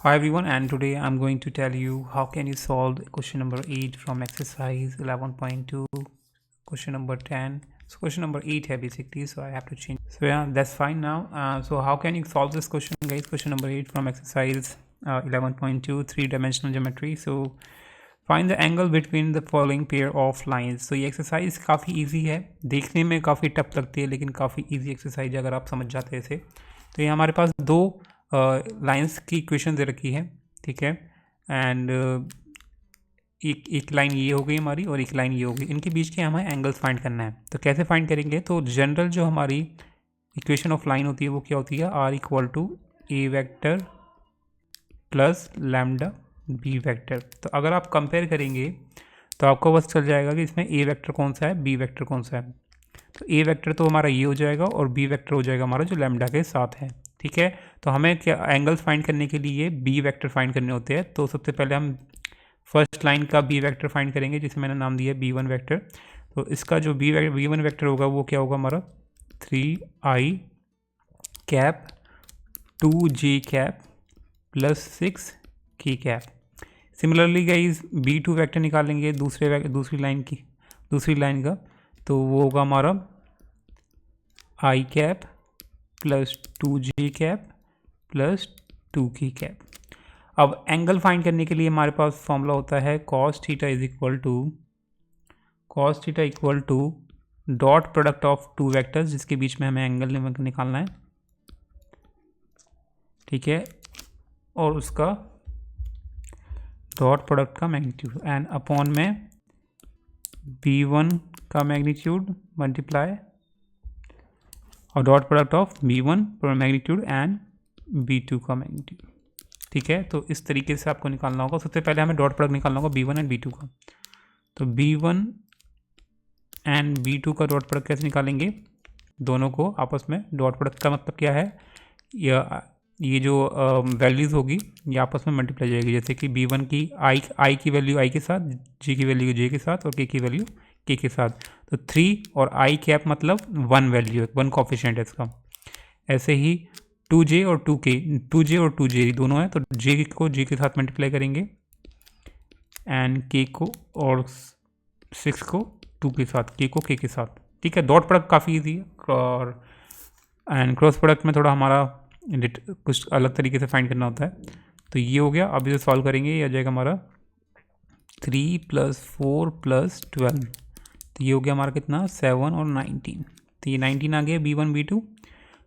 Hi everyone, and today I'm going to tell you how can you solve question number 8 from exercise 11.2, question number 10. So question number 8 है basically, so I have to change. So yeah, that's fine now. So how can you solve this question, guys? Question number 8 from exercise 11.2, three-dimensional geometry. So find the angle between the following pair of lines. So ये exercise काफ़ी easy है, देखने में काफ़ी tough लगती है लेकिन काफ़ी इजी एक्सरसाइज अगर आप समझ जाते हैं इसे। तो ये हमारे पास दो लाइंस की इक्वेशन दे रखी है, ठीक है, एंड एक लाइन ये हो गई हमारी और एक लाइन ये हो गई, इनके बीच के हमें एंगल्स फाइंड करना है। तो कैसे फाइंड करेंगे? तो जनरल जो हमारी इक्वेशन ऑफ लाइन होती है वो क्या होती है? R equal to A vector plus lambda B vector. तो अगर आप कंपेयर करेंगे तो आपको बस चल जाएगा कि इसमें ए वेक्टर कौन सा है, बी वेक्टर कौन सा है। तो ए वेक्टर तो हमारा ये हो जाएगा और बी वेक्टर हो जाएगा हमारा जो लैम्डा के साथ है, ठीक है। तो हमें क्या एंगल्स फाइंड करने के लिए बी वेक्टर फाइंड करने होते हैं। तो सबसे पहले हम फर्स्ट लाइन का बी वेक्टर फाइंड करेंगे, जिसे मैंने नाम दिया बी वन वेक्टर। तो इसका जो बी वन वेक्टर होगा वो क्या होगा हमारा? 3i cap 2j cap plus 6k cap. Similarly guys B two vector निकालेंगे दूसरी लाइन का, तो वो होगा हमारा i cap plus 2j cap plus 2k cap. अब एंगल फाइंड करने के लिए हमारे पास फॉर्मूला होता है cos theta equal to dot product of two vectors, जिसके बीच में हमें एंगल निकालना है, ठीक है, और उसका डॉट प्रोडक्ट का मैग्नीट्यूड एंड अपॉन में b1 का मैग्नीट्यूड मल्टीप्लाई और dot product of b1 magnitude and b2 का मैग्नीट्यूड, ठीक है। तो इस तरीके से आपको निकालना होगा। सबसे पहले हमें डॉट प्रोडक्ट निकालना होगा b1 एंड b2 का। तो b1 एंड b2 का डॉट प्रोडक्ट कैसे निकालेंगे? दोनों को आपस में डॉट प्रोडक्ट का मतलब क्या है? ये जो वैल्यूज़ होगी ये आपस में मल्टीप्लाई जाएगी, जैसे कि b1 की i की वैल्यू i के साथ, j की वैल्यू j के साथ और k की वैल्यू k के साथ। तो 3 और i कैप मतलब 1 वैल्यू है, 1 कोफिशिएंट है इसका। ऐसे ही 2j और 2j दोनों है, तो j को j के साथ मल्टीप्लाई करेंगे एंड k को और 6 को 2 के साथ, k को k के साथ, ठीक है। डॉट प्रोडक्ट काफ़ी ईजी है और एंड क्रॉस प्रोडक्ट में थोड़ा हमारा कुछ अलग तरीके से फाइंड करना होता है। तो ये हो गया। अब इसे सॉल्व करेंगे, ये आ जाएगा हमारा 3 + 4 + 12। तो ये हो गया हमारा कितना? 7 और 19। तो ये 19 आ गया b1 b2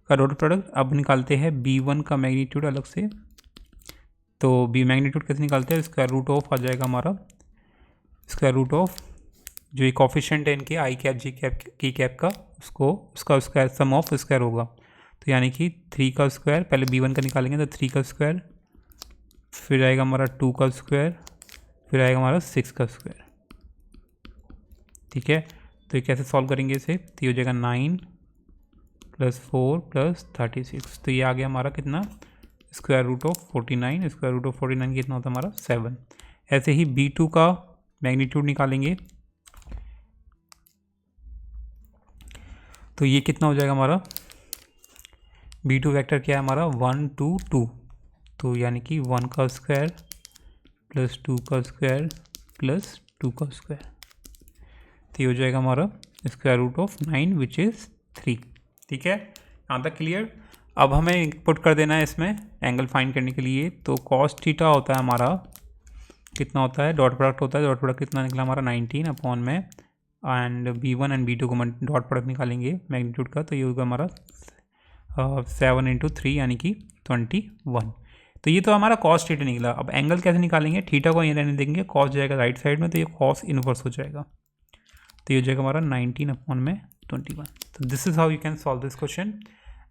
का डॉट प्रोडक्ट। अब निकालते हैं b1 का मैग्नीट्यूड अलग से। तो b मैग्नीट्यूड कैसे निकालते हैं? स्क्वायर रूट ऑफ आ जाएगा हमारा स्क्वायर रूट ऑफ जो एक कोफिशिएंट है इनके आई कैप जी कैप की कैप का, उसका स्क्वायर सम ऑफ स्क्वायर होगा। तो यानी कि 3 का स्क्वायर, पहले b1 का निकालेंगे तो 3 का स्क्वायर, फिर आएगा हमारा 2 का स्क्वायर, फिर आएगा हमारा 6 का स्क्वायर, ठीक है। तो ये कैसे सॉल्व करेंगे इसे? तो ये हो जाएगा 9 + 4 + 36। तो ये आ गया हमारा कितना? Square root of 49। Square root of 49 कितना होता है हमारा? 7। ऐसे ही b2 का मैग्नीट्यूड निकालेंगे, तो ये कितना हो जाएगा हमारा? b2 वेक्टर क्या है हमारा? 1 2 2। तो यानी कि 1 का स्क्वायर प्लस 2 का स्क्वायर प्लस 2 का स्क्वायर। तो ये हो जाएगा हमारा square root of 9 which is 3, ठीक है। यहाँ तक क्लियर? अब हमें पुट कर देना है इसमें एंगल फाइंड करने के लिए। तो cos थीटा होता है हमारा कितना होता है? डॉट प्रोडक्ट होता है। डॉट प्रोडक्ट कितना निकला हमारा? 19 अपॉन में and b1 and b2 co dot product निकालेंगे मैग्नीट्यूड का। तो ये होगा हमारा 7 × 3 यानी कि 21। तो ये तो हमारा cos थीटा निकला। अब एंगल कैसे निकालेंगे? थीटा को ये रहने देंगे, cos जाएगा राइट साइड में, तो ये cos इनवर्स हो जाएगा। तो ये हो जाएगा हमारा 19 अपॉन में 21। तो this is how you can solve this question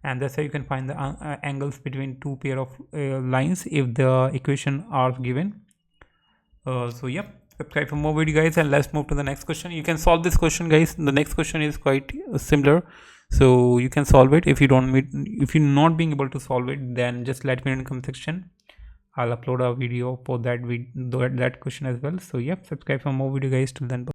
and that's how you can find the angles between two pair of lines if the equation are given. So yep, subscribe for more video guys and let's move to the next question. You can solve this question guys. The next question is quite similar, so you can solve it. If you're not being able to solve it, then just let me know in the comment section. I'll upload a video for that question as well. So yep, subscribe for more video guys. Till then.